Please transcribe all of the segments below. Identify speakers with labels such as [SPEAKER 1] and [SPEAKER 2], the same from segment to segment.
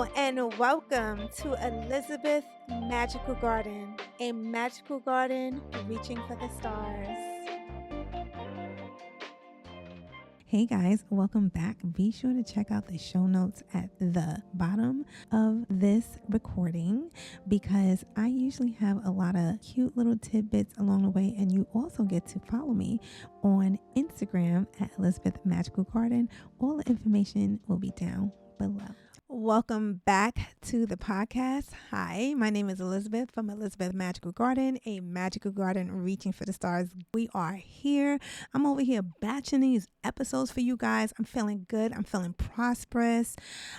[SPEAKER 1] Hello and welcome to Elizabeth Magical Garden, a magical garden reaching for the stars.
[SPEAKER 2] Hey guys, welcome back. Be sure to check out the show notes at the bottom of this recording because I usually have a lot of cute little tidbits along the way, and you also get to follow me on Instagram at Elizabeth Magical Garden. All the information will be down below. Welcome back to the podcast. Hi, my name is Elizabeth from Elizabeth Magical Garden, a magical garden reaching for the stars. We are here. I'm over here batching these episodes for you guys. I'm feeling good. I'm feeling prosperous.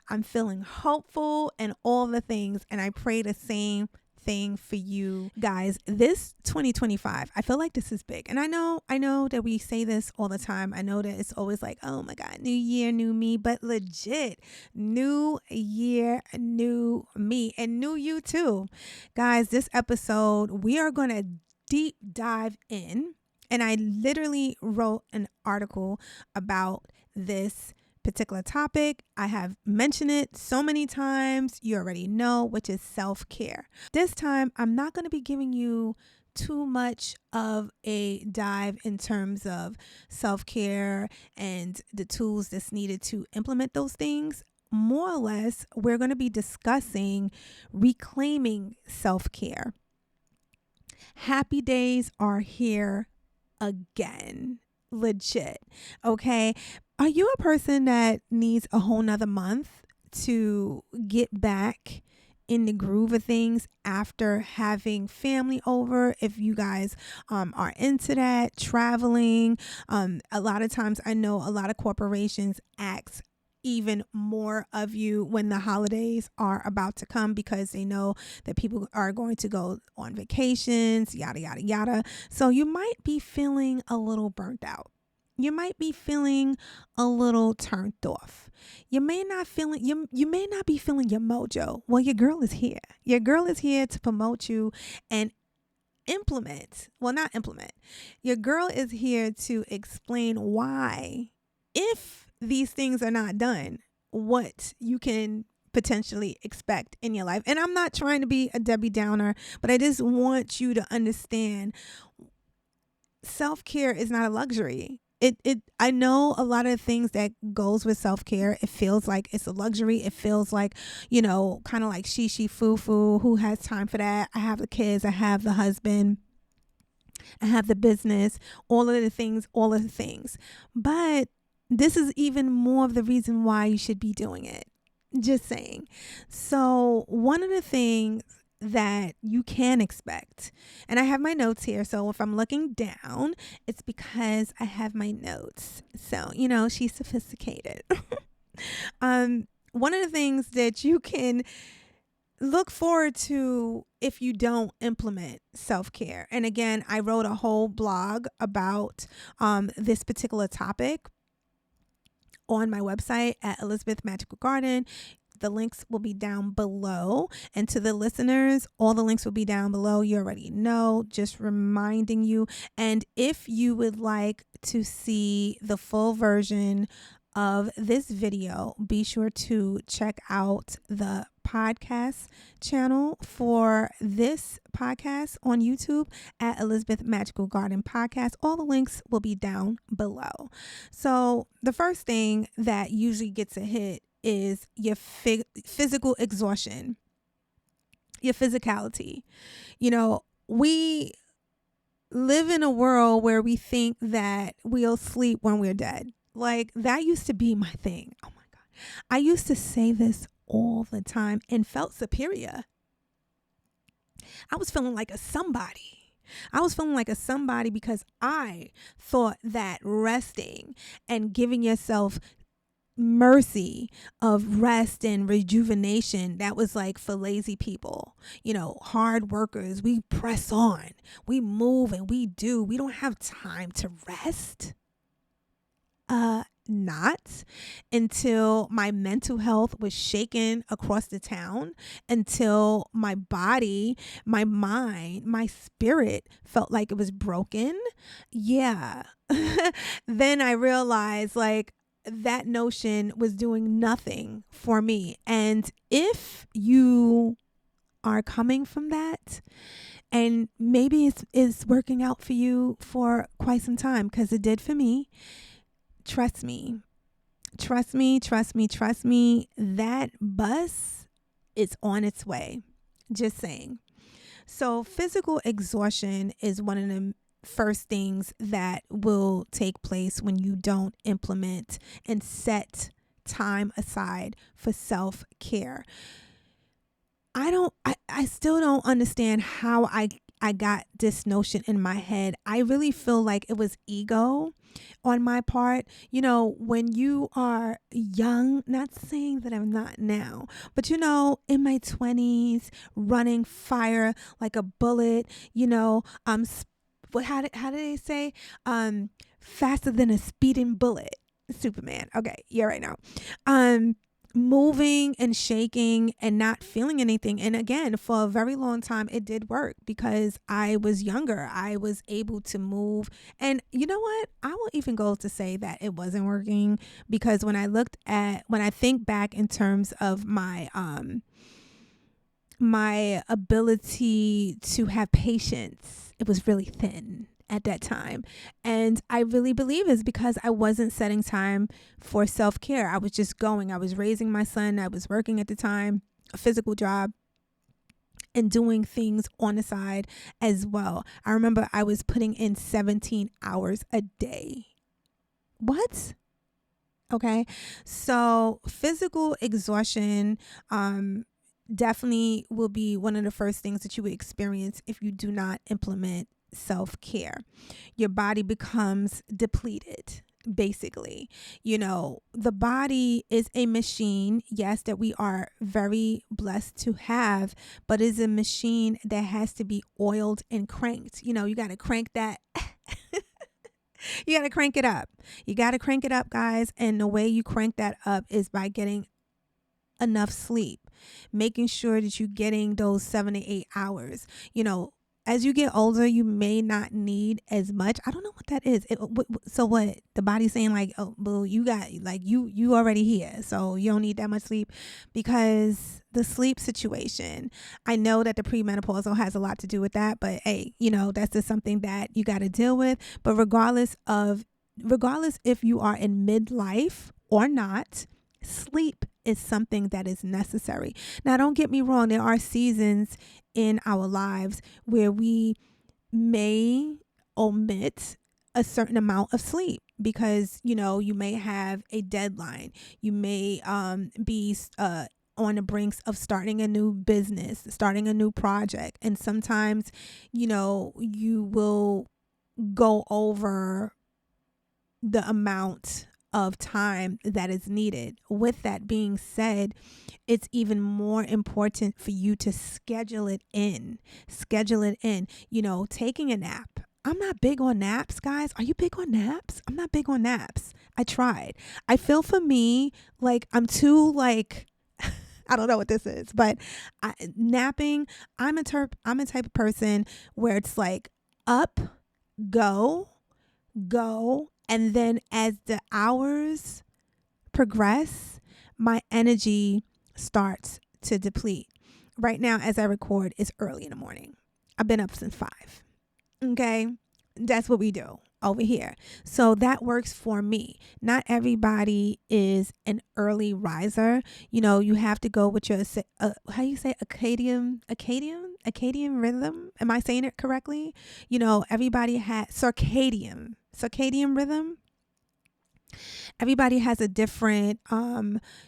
[SPEAKER 2] I'm feeling hopeful and all the things. And I pray the same thing for you guys. This 2025, I feel like this is big. And I know that we say this all the time. I know that it's always like, oh my God, new year, new me, but legit, new year, new me, and new you too. Guys, this episode, we are going to deep dive in. And I literally wrote an article about this particular topic. I have mentioned it so many times. You already know, which is self-care. This time, I'm not going to be giving you too much of a dive in terms of self-care and the tools that's needed to implement those things. More or less, we're going to be discussing reclaiming self-care. Happy days are here again. Legit. Okay. Are you a person that needs a whole nother month to get back in the groove of things after having family over? If you guys are into that, traveling, a lot of times I know a lot of corporations ask even more of you when the holidays are about to come because they know that people are going to go on vacations, yada, yada, yada. So you might be feeling a little burnt out. You might be feeling a little turned off. You may not be feeling your mojo. Well, your girl is here. Your girl is here to promote you and not implement. Your girl is here to explain why, if these things are not done, what you can potentially expect in your life. And I'm not trying to be a Debbie Downer, but I just want you to understand self-care is not a luxury. I know a lot of things that goes with self-care. It feels like it's a luxury. It feels like, kind of like she, foo. Who has time for that? I have the kids. I have the husband. I have the business, all of the things. But this is even more of the reason why you should be doing it. Just saying. So one of the things that you can expect, and I have my notes here, so if I'm looking down, it's because I have my notes. So, she's sophisticated. One of the things that you can look forward to if you don't implement self-care, and again, I wrote a whole blog about this particular topic on my website at Elizabeth Magical Garden. The links will be down below. And to the listeners, all the links will be down below. You already know, just reminding you. And if you would like to see the full version of this video, be sure to check out the podcast channel for this podcast on YouTube at Elizabeth Magical Garden Podcast. All the links will be down below. So the first thing that usually gets a hit is your physical exhaustion, your physicality. We live in a world where we think that we'll sleep when we're dead. Like, that used to be my thing. Oh my God. I used to say this all the time and felt superior. I was feeling like a somebody. Because I thought that resting and giving yourself mercy of rest and rejuvenation, that was like for lazy people, hard workers. We press on, we move, and we don't have time to rest. Not until my mental health was shaken across the town, until my body, my mind, my spirit felt like it was broken. Yeah. Then I realized, like, that notion was doing nothing for me. And if you are coming from that, and maybe it's working out for you for quite some time, because it did for me, trust me, trust me, trust me, trust me, that bus is on its way. Just saying. So physical exhaustion is one of the first things that will take place when you don't implement and set time aside for self-care. I still don't understand how I got this notion in my head. I really feel like it was ego on my part. You know, when you are young, not saying that I'm not now, but you know, in my 20s, running fire like a bullet, you know, how did they say? Faster than a speeding bullet. Superman. Okay, yeah, right now. Moving and shaking and not feeling anything. And again, for a very long time, it did work because I was younger. I was able to move. And you know what? I will even go to say that it wasn't working, because when I think back in terms of my ability to have patience, it was really thin at that time. And I really believe it's because I wasn't setting time for self-care. I was just going. I was raising my son. I was working at the time, a physical job, and doing things on the side as well. I remember I was putting in 17 hours a day. What? Okay. So physical exhaustion, definitely will be one of the first things that you would experience if you do not implement self-care. Your body becomes depleted. Basically, you know, the body is a machine, yes, that we are very blessed to have, but is a machine that has to be oiled and cranked. You know, you got to crank that. You got to crank it up. You got to crank it up, guys. And the way you crank that up is by getting enough sleep, making sure that you're getting those 7 to 8 hours. You know, as you get older, you may not need as much. I don't know what that is. So what? The body's saying like, oh, well, you got like you already here, so you don't need that much sleep. Because the sleep situation, I know that the premenopausal has a lot to do with that, but hey, you know, that's just something that you got to deal with. But regardless if you are in midlife or not, sleep is something that is necessary. Now, don't get me wrong. There are seasons in our lives where we may omit a certain amount of sleep because, you know, you may have a deadline. You may be on the brinks of starting a new business, starting a new project. And sometimes, you know, you will go over the amount of time that is needed. With that being said, it's even more important for you to schedule it in. You know, taking a nap. I'm not big on naps, guys. Are you big on naps? I'm not big on naps. I tried. I feel for me like I'm too like I don't know what this is, but napping, I'm a type of person where it's like up, go, and then as the hours progress, my energy starts to deplete. Right now, as I record, it's early in the morning. I've been up since 5. Okay? That's what we do over here. So that works for me. Not everybody is an early riser. You know, you have to go with your, how you say, circadian rhythm. Am I saying it correctly? You know, everybody has circadian rhythm. Everybody has a different,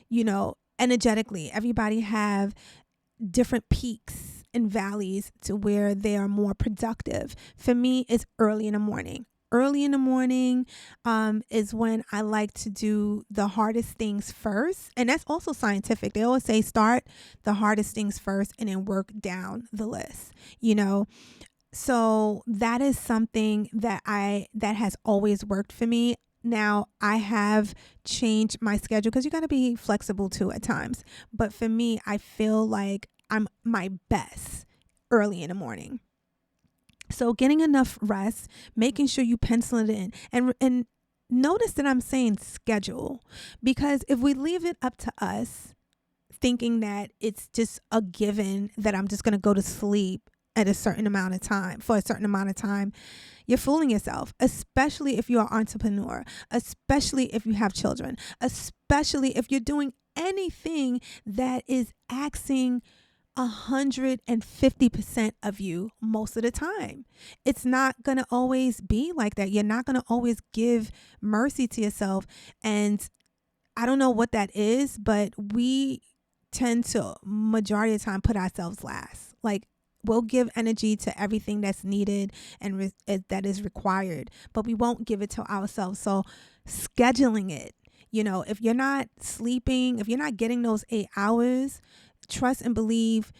[SPEAKER 2] you know, energetically, everybody have different peaks and valleys to where they are more productive. For me, it's early in the morning. Early in the morning is when I like to do the hardest things first. And that's also scientific. They always say start the hardest things first and then work down the list, you know. So that is something that has always worked for me. Now, I have changed my schedule because you got to be flexible too at times. But for me, I feel like I'm my best early in the morning. So getting enough rest, making sure you pencil it in. And notice that I'm saying schedule, because if we leave it up to us, thinking that it's just a given that I'm just going to go to sleep at a certain amount of time for a certain amount of time, you're fooling yourself, especially if you're an entrepreneur, especially if you have children, especially if you're doing anything that is asking 150% of you most of the time. It's not going to always be like that. You're not going to always give mercy to yourself. And I don't know what that is, but we tend to majority of the time put ourselves last. Like, we'll give energy to everything that's needed and that is required, but we won't give it to ourselves. So scheduling it, if you're not sleeping, if you're not getting those 8 hours, trust and believe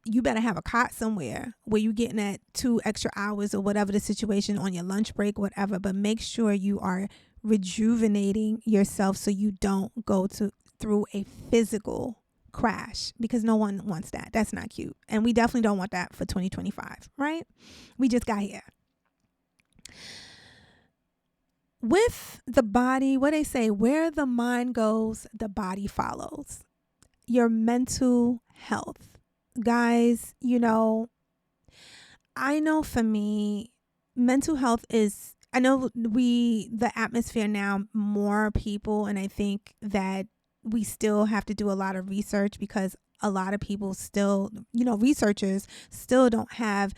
[SPEAKER 2] you better have a cot somewhere where you're getting that 2 extra hours or whatever the situation on your lunch break, whatever, but make sure you are rejuvenating yourself so you don't go through a physical crash, because no one wants that. That's not cute. And we definitely don't want that for 2025, right? We just got here. With the body, what they say, where the mind goes, the body follows. Your mental health. Guys, I know for me, mental health is, I know the atmosphere now, more people, and I think that we still have to do a lot of research, because a lot of people still, researchers still don't have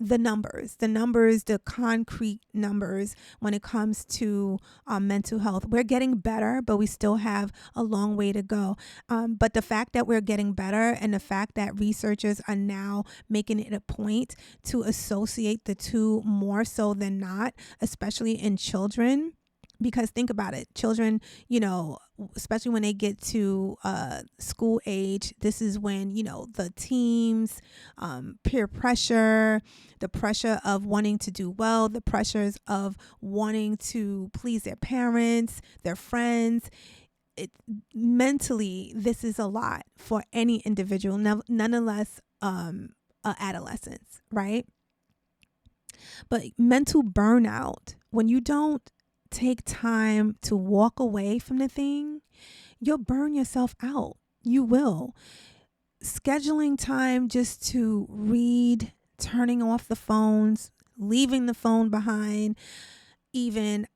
[SPEAKER 2] the concrete numbers when it comes to mental health. We're getting better, but we still have a long way to go. But the fact that we're getting better, and the fact that researchers are now making it a point to associate the two more so than not, especially in children. Because think about it, children, especially when they get to school age, this is when, the teams, peer pressure, the pressure of wanting to do well, the pressures of wanting to please their parents, their friends. Mentally, this is a lot for any individual, nonetheless, adolescents, right? But mental burnout, when you don't take time to walk away from the thing, you'll burn yourself out. You will. Scheduling time just to read, turning off the phones, leaving the phone behind. Even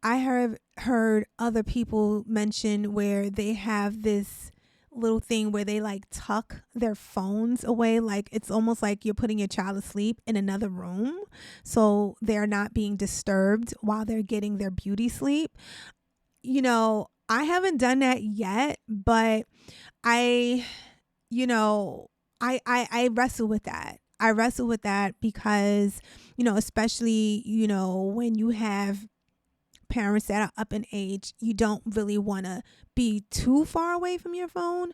[SPEAKER 2] I have heard other people mention where they have this little thing where they like tuck their phones away, like it's almost like you're putting your child asleep in another room so they're not being disturbed while they're getting their beauty sleep. I haven't done that yet, but I wrestle with that. I wrestle with that because, especially, when you have parents that are up in age, you don't really want to be too far away from your phone,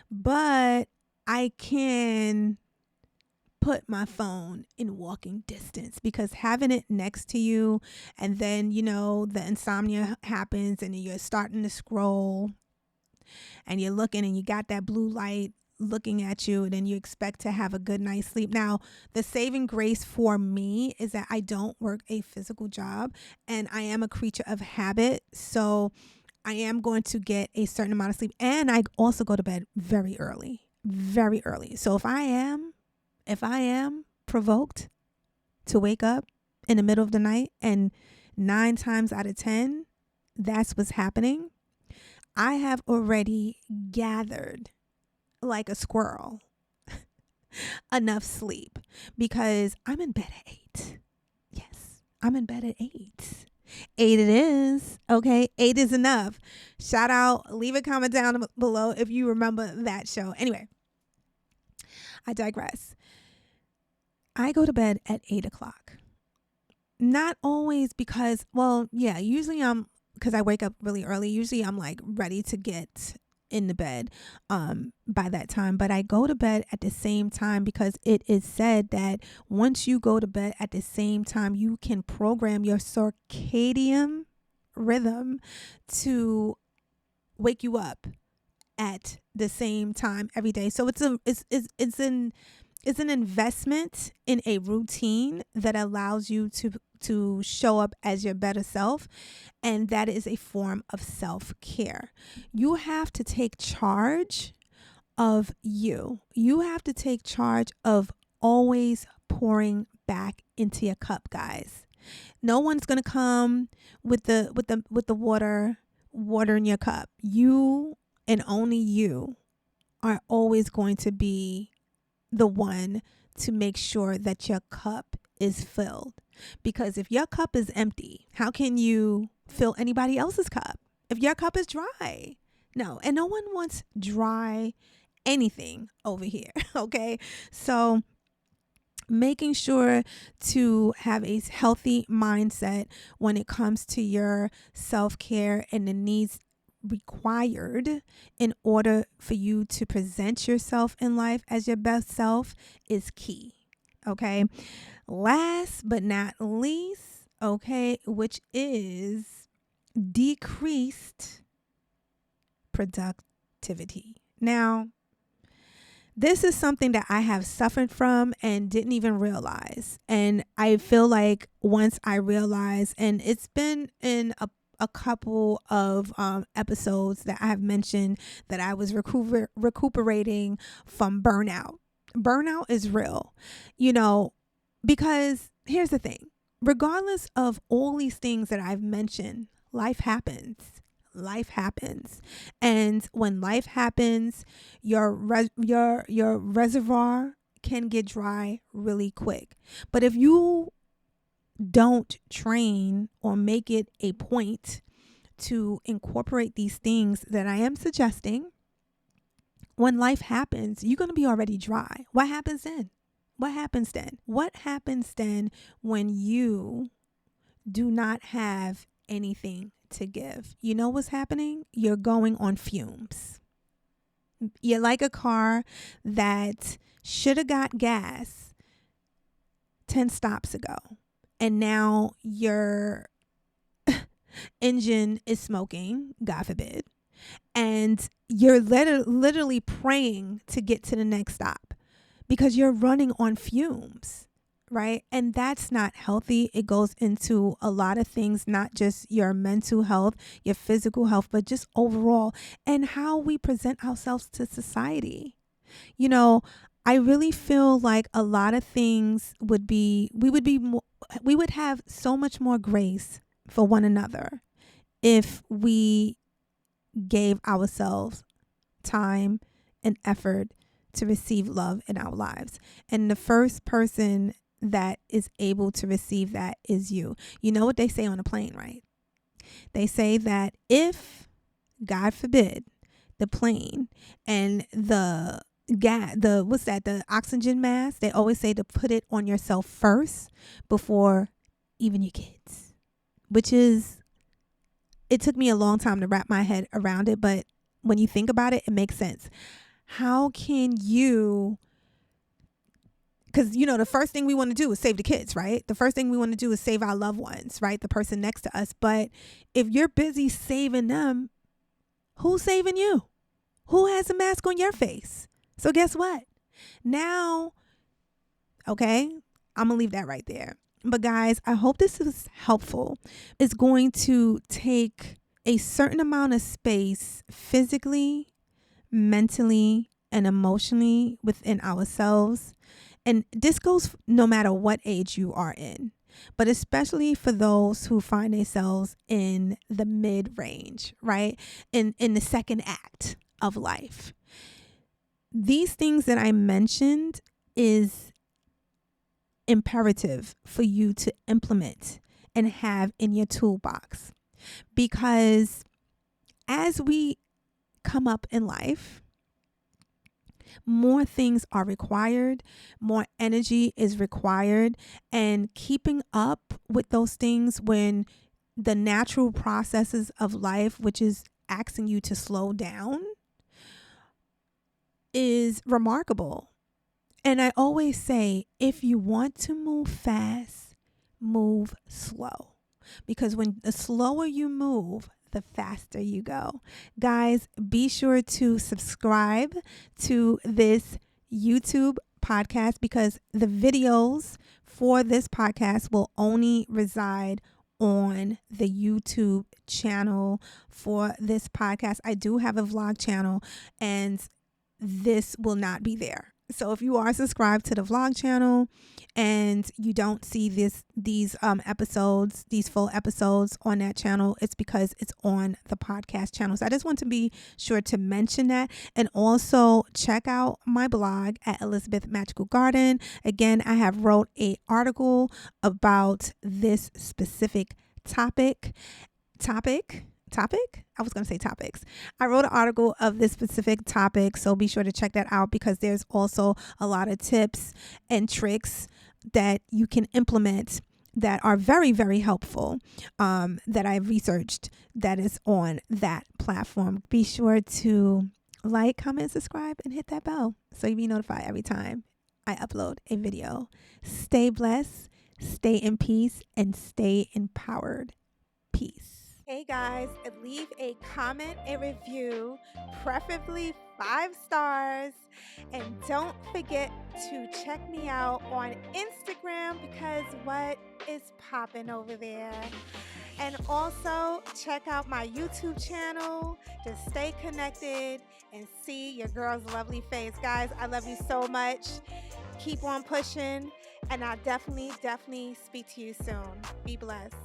[SPEAKER 2] but I can put my phone in walking distance, because having it next to you, and then, the insomnia happens and you're starting to scroll and you're looking and you got that blue light looking at you, and then you expect to have a good night's sleep. Now, the saving grace for me is that I don't work a physical job, and I am a creature of habit. So I am going to get a certain amount of sleep, and I also go to bed very early, very early. So if I am provoked to wake up in the middle of the night, and 9 times out of 10, that's what's happening, I have already gathered, like a squirrel, enough sleep, because I'm in bed at 8. Yes, I'm in bed at 8. 8 it is. Okay, 8 is enough. Shout out, leave a comment down below if you remember that show. Anyway, I digress. I go to bed at 8 o'clock. Not always because, usually because I wake up really early. Usually I'm like ready to get in the bed by that time, but I go to bed at the same time because it is said that once you go to bed at the same time, you can program your circadian rhythm to wake you up at the same time every day. So it's It's an investment in a routine that allows you to show up as your better self, and that is a form of self-care. You have to take charge of you. You have to take charge of always pouring back into your cup, guys. No one's going to come with the water in your cup. You and only you are always going to be the one to make sure that your cup is filled. Because if your cup is empty, how can you fill anybody else's cup? If your cup is dry. No, and no one wants dry anything over here. Okay. So making sure to have a healthy mindset when it comes to your self-care and the needs required in order for you to present yourself in life as your best self is key. Okay. Last but not least, okay, which is decreased productivity. Now, this is something that I have suffered from and didn't even realize. And I feel like once I realized, and it's been in a couple of episodes that I have mentioned that I was recuperating from burnout. Burnout is real, because here's the thing. Regardless of all these things that I've mentioned, life happens. Life happens. And when life happens, your reservoir can get dry really quick. But if you don't train or make it a point to incorporate these things that I am suggesting, when life happens, you're going to be already dry. What happens then? What happens then? What happens then when you do not have anything to give? You know what's happening? You're going on fumes. You're like a car that should have got gas 10 stops ago. And now your engine is smoking, God forbid. And you're literally praying to get to the next stop because you're running on fumes. Right? And that's not healthy. It goes into a lot of things, not just your mental health, your physical health, but just overall, and how we present ourselves to society. I really feel like a lot of things we would have so much more grace for one another if we gave ourselves time and effort to receive love in our lives. And the first person that is able to receive that is you. You know what they say on a plane, right? They say that if, God forbid, the plane and the oxygen mask, they always say to put it on yourself first before even your kids, it took me a long time to wrap my head around it. But when you think about it, it makes sense. How can you, because, the first thing we want to do is save the kids, right? The first thing we want to do is save our loved ones, right? The person next to us. But if you're busy saving them, who's saving you? Who has a mask on your face? So guess what? Now, okay, I'm going to leave that right there. But guys, I hope this is helpful. It's going to take a certain amount of space physically, mentally, and emotionally within ourselves. And this goes no matter what age you are in, but especially for those who find themselves in the mid-range, right? In the second act of life. These things that I mentioned is imperative for you to implement and have in your toolbox. Because as we come up in life, more things are required, more energy is required, and keeping up with those things when the natural processes of life, which is asking you to slow down, is remarkable. And I always say, if you want to move fast, move slow. Because when the slower you move, the faster you go. Guys, be sure to subscribe to this YouTube podcast because the videos for this podcast will only reside on the YouTube channel for this podcast. I do have a vlog channel and this will not be there. So if you are subscribed to the vlog channel and you don't see these episodes, these full episodes on that channel, it's because it's on the podcast channel. So I just want to be sure to mention that. And also check out my blog at Elizabeth Magical Garden. Again, I have wrote an article about this specific topic. I was going to say topics. I wrote an article of this specific topic, so be sure to check that out because there's also a lot of tips and tricks that you can implement that are very, very helpful that I've researched that is on that platform. Be sure to like, comment, subscribe, and hit that bell so you'll be notified every time I upload a video. Stay blessed, stay in peace, and stay empowered. Peace. Hey guys, leave a comment, a review, preferably 5 stars. And don't forget to check me out on Instagram because what is popping over there. And also check out my YouTube channel to stay connected and see your girl's lovely face. Guys, I love you so much. Keep on pushing and I'll definitely speak to you soon. Be blessed.